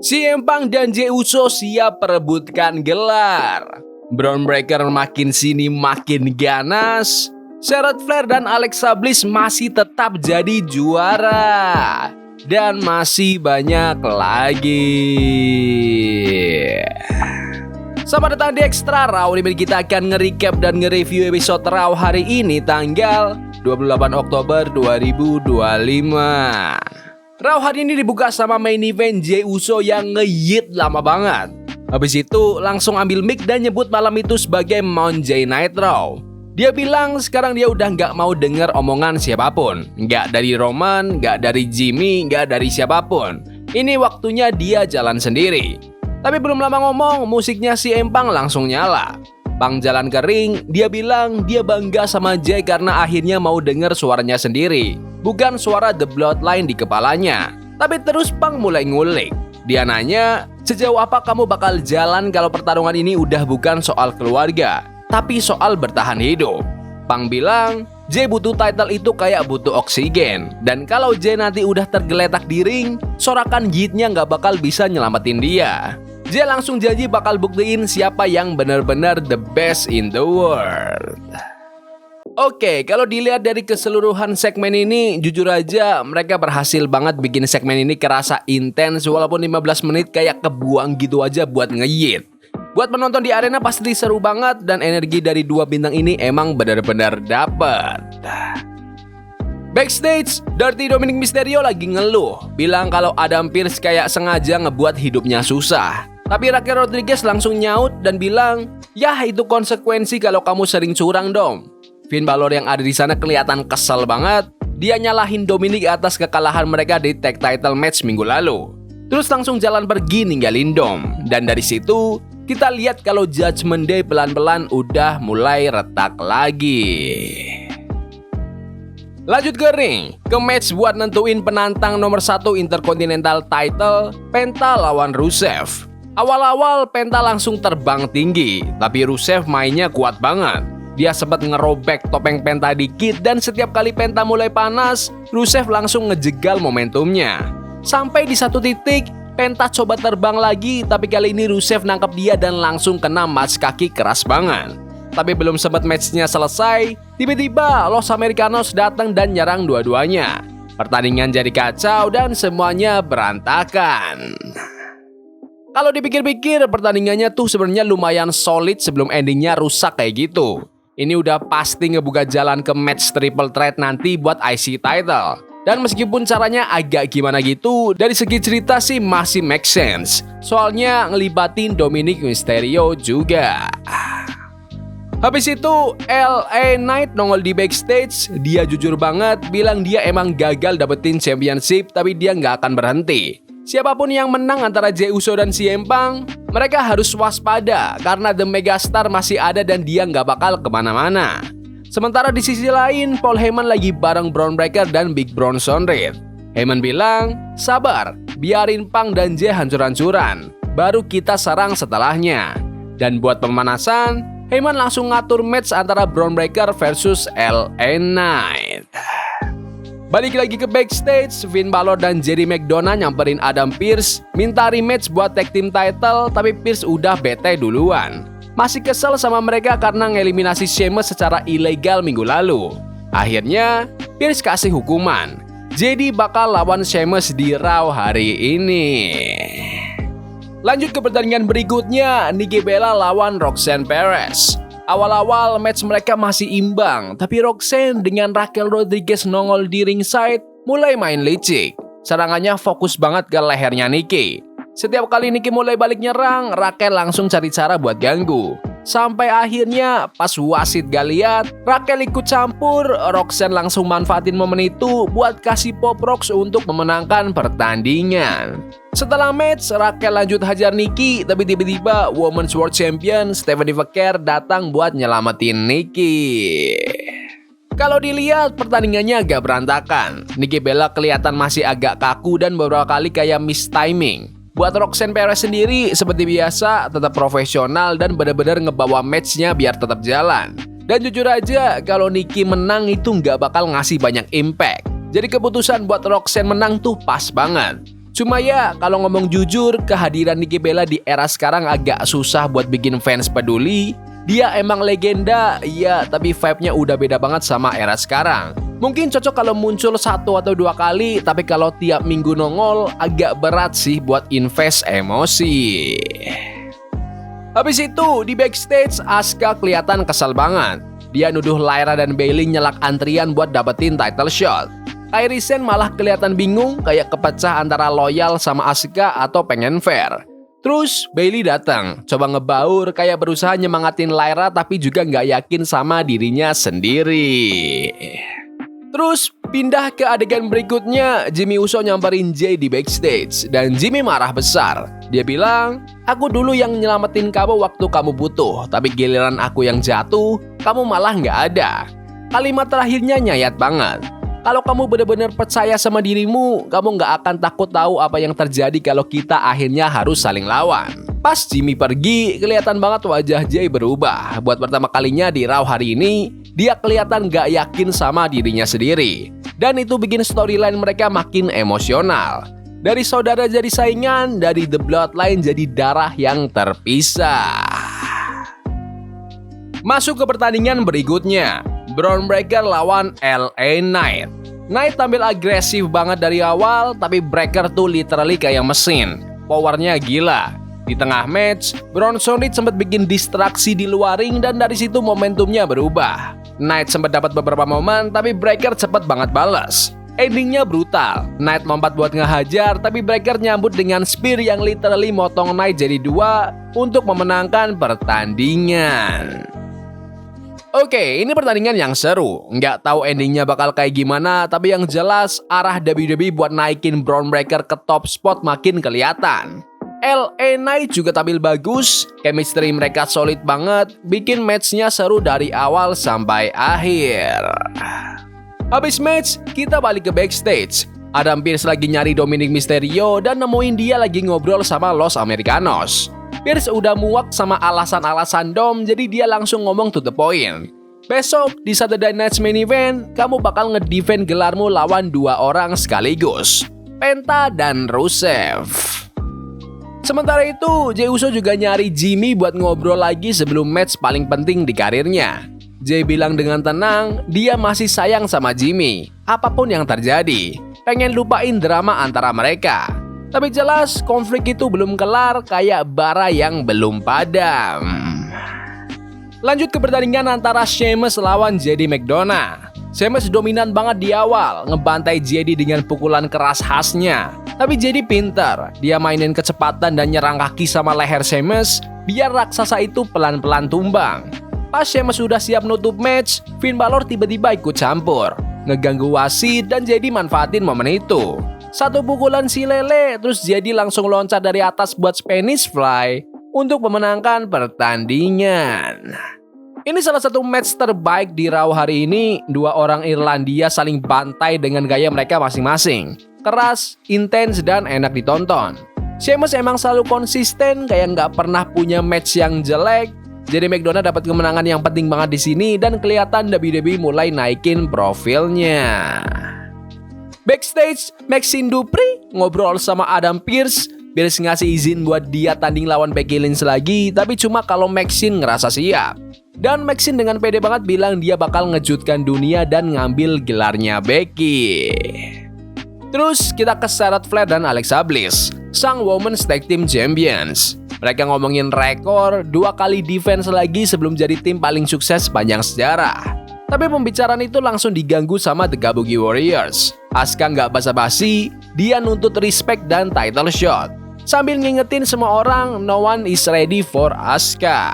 CM Punk dan Jey Uso siap perebutkan gelar. Bron Breakker makin sini makin ganas. Charlotte Flair dan Alexa Bliss masih tetap jadi juara. Dan masih banyak lagi. Selamat datang di Extra Raw, di mana kita akan nge-recap dan nge-review episode Raw hari ini tanggal 28 Oktober 2025. Raw hari ini dibuka sama main event Jey Uso yang nge-yeet lama banget. Habis itu langsung ambil mic dan nyebut malam itu sebagai Monday Night Raw. Dia bilang sekarang dia udah gak mau denger omongan siapapun. Gak dari Roman, gak dari Jimmy, gak dari siapapun. Ini waktunya dia jalan sendiri. Tapi belum lama ngomong, musiknya si Empang langsung nyala. Pang jalan ke ring, dia bilang dia bangga sama Jey karena akhirnya mau denger suaranya sendiri. Bukan suara The Bloodline di kepalanya. Tapi terus Pang mulai ngulik. Dia nanya, sejauh apa kamu bakal jalan kalau pertarungan ini udah bukan soal keluarga, tapi soal bertahan hidup? Pang bilang, Jey butuh title itu kayak butuh oksigen. Dan kalau Jey nanti udah tergeletak di ring, sorakan yeetnya gak bakal bisa nyelamatin dia. Jey langsung janji bakal buktiin siapa yang benar-benar the best in the world. Oke, kalau dilihat dari keseluruhan segmen ini, jujur aja mereka berhasil banget bikin segmen ini kerasa intens walaupun 15 menit kayak kebuang gitu aja buat nge-yeet. Buat penonton di arena pasti seru banget dan energi dari dua bintang ini emang benar-benar dapet. Backstage, Dirty Dominic Mysterio lagi ngeluh, bilang kalau Adam Pearce kayak sengaja ngebuat hidupnya susah. Tapi Raquel Rodriguez langsung nyaut dan bilang, "Yah, itu konsekuensi kalau kamu sering curang dong." Finn Balor yang ada di sana kelihatan kesel banget. Dia nyalahin Dominic atas kekalahan mereka di tag title match minggu lalu. Terus langsung jalan pergi ninggalin Dom. Dan dari situ kita lihat kalau Judgment Day pelan-pelan udah mulai retak lagi. Lanjut ke ring, ke match buat nentuin penantang nomor 1 Intercontinental title, Penta lawan Rusev. Awal-awal Penta langsung terbang tinggi, tapi Rusev mainnya kuat banget. Dia sempat ngerobek topeng Penta dikit dan setiap kali Penta mulai panas, Rusev langsung ngejegal momentumnya. Sampai di satu titik, Penta coba terbang lagi, tapi kali ini Rusev nangkep dia dan langsung kena mas kaki keras banget. Tapi belum sempat matchnya selesai, tiba-tiba Los Americanos datang dan nyerang dua-duanya. Pertandingan jadi kacau dan semuanya berantakan. Kalau dipikir-pikir, pertandingannya tuh sebenarnya lumayan solid sebelum endingnya rusak kayak gitu. Ini udah pasti ngebuka jalan ke match triple threat nanti buat IC title. Dan meskipun caranya agak gimana gitu, dari segi cerita sih masih make sense. Soalnya ngelibatin Dominic Mysterio juga. Habis itu, LA Knight nongol di backstage. Dia jujur banget bilang dia emang gagal dapetin championship, tapi dia nggak akan berhenti. Siapapun yang menang antara Jey Uso dan CM Punk, mereka harus waspada karena The Megastar masih ada dan dia nggak bakal kemana-mana. Sementara di sisi lain, Paul Heyman lagi bareng Bron Breakker dan Big Bronson Reed. Heyman bilang, sabar, biarin Punk dan Jey hancur-hancuran, baru kita serang setelahnya. Dan buat pemanasan, Heyman langsung ngatur match antara Bron Breakker versus LA Knight. Balik lagi ke backstage, Finn Balor dan Jerry McDonough nyamperin Adam Pearce, minta rematch buat tag team title, tapi Pearce udah bete duluan. Masih kesel sama mereka karena ngeliminasi Sheamus secara ilegal minggu lalu. Akhirnya, Pearce kasih hukuman. Jadi bakal lawan Sheamus di Raw hari ini. Lanjut ke pertandingan berikutnya, Nikki Bella lawan Roxanne Perez. Awal-awal match mereka masih imbang, tapi Roxanne dengan Raquel Rodriguez nongol di ringside mulai main licik. Serangannya fokus banget ke lehernya Nikki. Setiap kali Nikki mulai balik nyerang, Raquel langsung cari cara buat ganggu. Sampai akhirnya pas wasit gak lihat, Raquel ikut campur, Roxanne langsung manfaatin momen itu buat kasih pop rocks untuk memenangkan pertandingan. Setelah match, Raquel lanjut hajar Nikki, tapi tiba-tiba Women's World Champion Stephanie Flair datang buat nyelamatin Nikki. Kalau dilihat pertandingannya agak berantakan. Nikki Bella kelihatan masih agak kaku dan beberapa kali kayak miss timing. Buat Roxanne Perez sendiri seperti biasa tetap profesional dan benar-benar ngebawa matchnya biar tetap jalan. Dan jujur aja kalau Nikki menang itu nggak bakal ngasih banyak impact. Jadi keputusan buat Roxanne menang tuh pas banget. Cuma ya, kalau ngomong jujur, kehadiran Nikki Bella di era sekarang agak susah buat bikin fans peduli. Dia emang legenda, iya, tapi vibe-nya udah beda banget sama era sekarang. Mungkin cocok kalau muncul 1 atau 2 kali, tapi kalau tiap minggu nongol, agak berat sih buat invest emosi. Habis itu, di backstage, Asuka kelihatan kesal banget. Dia nuduh Lyra dan Bayley nyelak antrian buat dapetin title shot. Kairi Sen malah kelihatan bingung, kayak kepecah antara loyal sama Asuka atau pengen fair. Terus Bayley datang, coba ngebaur, kayak berusaha nyemangatin Lyra tapi juga nggak yakin sama dirinya sendiri. Terus pindah ke adegan berikutnya, Jimmy Uso nyamperin Jay di backstage dan Jimmy marah besar. Dia bilang, "Aku dulu yang nyelamatin kamu waktu kamu butuh, tapi giliran aku yang jatuh, kamu malah nggak ada." Kalimat terakhirnya nyayat banget. Kalau kamu benar-benar percaya sama dirimu, kamu nggak akan takut tahu apa yang terjadi kalau kita akhirnya harus saling lawan. Pas Jimmy pergi, kelihatan banget wajah Jay berubah. Buat pertama kalinya di Raw hari ini, dia kelihatan nggak yakin sama dirinya sendiri. Dan itu bikin storyline mereka makin emosional. Dari saudara jadi saingan, dari The Bloodline jadi darah yang terpisah. Masuk ke pertandingan berikutnya. Bron Breakker lawan LA Knight. Knight tampil agresif banget dari awal, tapi Breakker tuh literally kayak mesin. Powernya gila. Di tengah match, Bronson Reed sempat bikin distraksi di luar ring dan dari situ momentumnya berubah. Knight sempat dapat beberapa momen, tapi Breakker cepet banget balas. Endingnya brutal. Knight lompat buat ngehajar, tapi Breakker nyambut dengan spear yang literally motong Knight jadi 2 untuk memenangkan pertandingan. Oke, ini pertandingan yang seru. Nggak tahu endingnya bakal kayak gimana, tapi yang jelas arah WWE buat naikin Bron Breakker ke top spot makin kelihatan. LA Knight juga tampil bagus, chemistry mereka solid banget, bikin matchnya seru dari awal sampai akhir. Habis match, kita balik ke backstage. Adam Pearce lagi nyari Dominic Mysterio dan nemuin dia lagi ngobrol sama Los Americanos. Pearce udah muak sama alasan-alasan Dom, jadi dia langsung ngomong to the point. Besok di Saturday Night's Main Event, kamu bakal ngedefend gelarmu lawan 2 orang sekaligus, Penta dan Rusev. Sementara itu, Jey Uso juga nyari Jimmy buat ngobrol lagi sebelum match paling penting di karirnya. Jey bilang dengan tenang, dia masih sayang sama Jimmy, apapun yang terjadi, pengen lupain drama antara mereka. Tapi jelas konflik itu belum kelar, kayak bara yang belum padam. Lanjut ke pertandingan antara Sheamus lawan JD McDonagh. Sheamus dominan banget di awal, ngebantai JD dengan pukulan keras khasnya. Tapi JD pintar, dia mainin kecepatan dan nyerang kaki sama leher Sheamus, biar raksasa itu pelan-pelan tumbang. Pas Sheamus sudah siap nutup match, Finn Balor tiba-tiba ikut campur, ngeganggu wasit dan JD manfaatin momen itu. Satu pukulan si lele, terus JD langsung loncat dari atas buat Spanish Fly untuk memenangkan pertandingan. Ini salah satu match terbaik di Raw hari ini. 2 orang Irlandia saling bantai dengan gaya mereka masing-masing. Keras, intens, dan enak ditonton. Sheamus emang selalu konsisten, kayak nggak pernah punya match yang jelek. Jadi McDonagh dapat kemenangan yang penting banget di sini dan kelihatan WWE mulai naikin profilnya. Backstage, Maxxine Dupri ngobrol sama Adam Pearce. Pearce ngasih izin buat dia tanding lawan Becky Lynch lagi, tapi cuma kalau Maxxine ngerasa siap. Dan Maxxine dengan pede banget bilang dia bakal ngejutkan dunia dan ngambil gelarnya Becky. Terus kita ke Charlotte Flair dan Alexa Bliss, sang Women's Tag Team Champions. Mereka ngomongin rekor, 2 kali defense lagi sebelum jadi tim paling sukses sepanjang sejarah. Tapi pembicaraan itu langsung diganggu sama The Kabuki Warriors. Asuka nggak basa-basi, dia nuntut respect dan title shot. Sambil ngingetin semua orang, no one is ready for Asuka.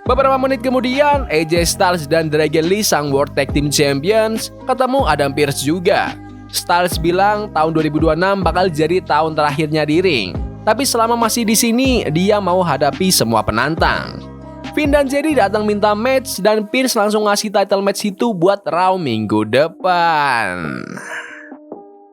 Beberapa menit kemudian, AJ Styles dan Dragon Lee, sang World Tag Team Champions, ketemu Adam Pearce juga. Styles bilang tahun 2026 bakal jadi tahun terakhirnya di ring. Tapi selama masih di sini, dia mau hadapi semua penantang. Finn dan JD datang minta match dan Pearce langsung ngasih title match itu buat Raw minggu depan.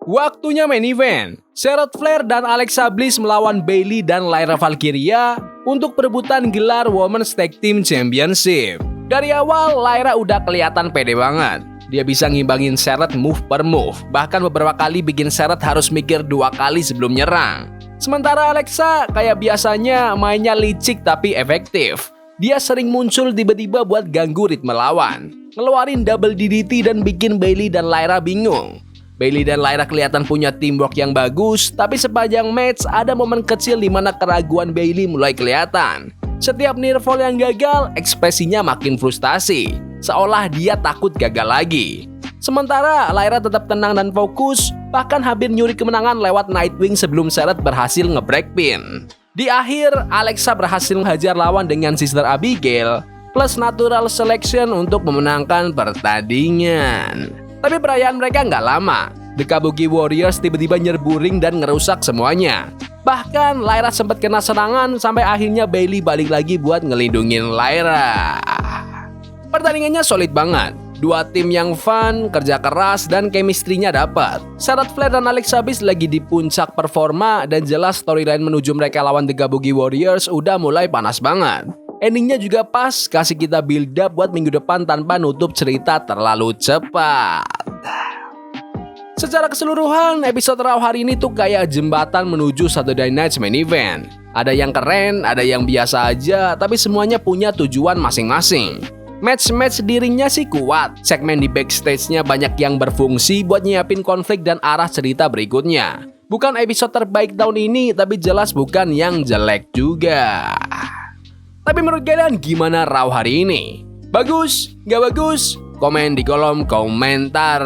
Waktunya main event. Charlotte Flair dan Alexa Bliss melawan Bayley dan Lyra Valkyria untuk perebutan gelar Women's Tag Team Championship. Dari awal, Lyra udah kelihatan pede banget. Dia bisa ngimbangin Seret move per move, bahkan beberapa kali bikin Seret harus mikir 2 kali sebelum nyerang. Sementara Alexa kayak biasanya mainnya licik tapi efektif. Dia sering muncul tiba-tiba buat ganggu ritme lawan, ngeluarin double DDT dan bikin Bayley dan Lyra bingung. Bayley dan Lyra kelihatan punya teamwork yang bagus, tapi sepanjang match ada momen kecil di mana keraguan Bayley mulai kelihatan. Setiap nearfall yang gagal, ekspresinya makin frustasi, seolah dia takut gagal lagi. Sementara Lyra tetap tenang dan fokus, bahkan hampir nyuri kemenangan lewat Nightwing sebelum Seret berhasil nge-break pin. Di akhir, Alexa berhasil menghajar lawan dengan Sister Abigail plus natural selection untuk memenangkan pertandingan. Tapi perayaan mereka nggak lama. The Kabuki Warriors tiba-tiba nyerbu ring dan ngerusak semuanya. Bahkan Lyra sempat kena serangan sampai akhirnya Bayley balik lagi buat ngelindungin Lyra. Pertandingannya solid banget. Dua tim yang fun, kerja keras, dan chemistry-nya dapat. Charlotte Flair dan Alexa Bliss lagi di puncak performa dan jelas storyline menuju mereka lawan The Kabuki Warriors udah mulai panas banget. Endingnya juga pas, kasih kita build up buat minggu depan tanpa nutup cerita terlalu cepat. Secara keseluruhan, episode Raw hari ini tuh kayak jembatan menuju Saturday Night's Main Event. Ada yang keren, ada yang biasa aja, tapi semuanya punya tujuan masing-masing. Match-match di ringnya sih kuat, segmen di backstage-nya banyak yang berfungsi buat nyiapin konflik dan arah cerita berikutnya. Bukan episode terbaik tahun ini, tapi jelas bukan yang jelek juga. Tapi menurut kalian gimana Raw hari ini? Bagus? Nggak bagus? Komen di kolom komentar.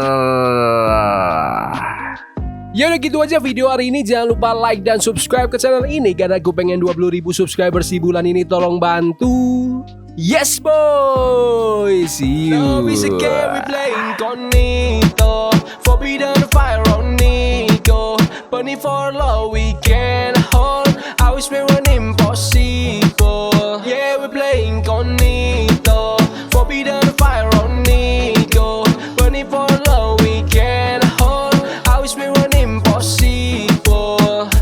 Ya udah gitu aja video hari ini. Jangan lupa like dan subscribe ke channel ini karena gue pengen 20.000 subscribers di bulan ini. Tolong bantu. Yes boy, see you. Love is a game we play incognito. Forbidden fire on Nico. Burning for love we can hold. I wish we were